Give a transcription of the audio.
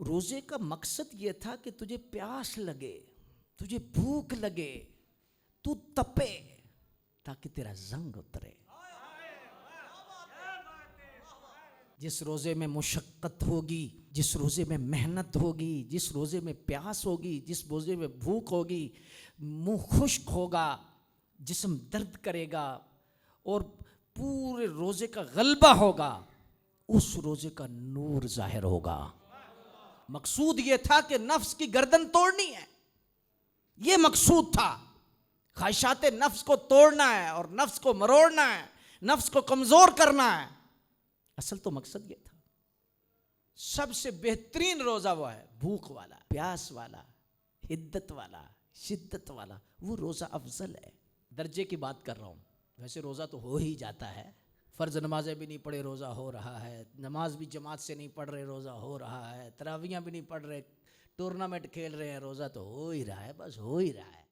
روزے کا مقصد یہ تھا کہ تجھے پیاس لگے، تجھے بھوک لگے، تو تپے تاکہ تیرا زنگ اترے۔ جس روزے میں مشقت ہوگی، جس روزے میں محنت ہوگی، جس روزے میں پیاس ہوگی، جس روزے میں بھوک ہوگی، منہ خشک ہوگا، جسم درد کرے گا اور پورے روزے کا غلبہ ہوگا، اس روزے کا نور ظاہر ہوگا۔ مقصود یہ تھا کہ نفس کی گردن توڑنی ہے، یہ مقصود تھا۔ خواہشات نفس کو توڑنا ہے اور نفس کو مروڑنا ہے، نفس کو کمزور کرنا ہے۔ اصل تو مقصد یہ تھا۔ سب سے بہترین روزہ وہ ہے بھوک والا، پیاس والا، حدت والا، شدت والا، وہ روزہ افضل ہے۔ درجے کی بات کر رہا ہوں، ویسے روزہ تو ہو ہی جاتا ہے، فرض نمازیں بھی نہیں پڑھے روزہ ہو رہا ہے، نماز بھی جماعت سے نہیں پڑھ رہے روزہ ہو رہا ہے، تراویحاں بھی نہیں پڑھ رہے، ٹورنامنٹ کھیل رہے ہیں روزہ تو ہو ہی رہا ہے، بس ہو ہی رہا ہے۔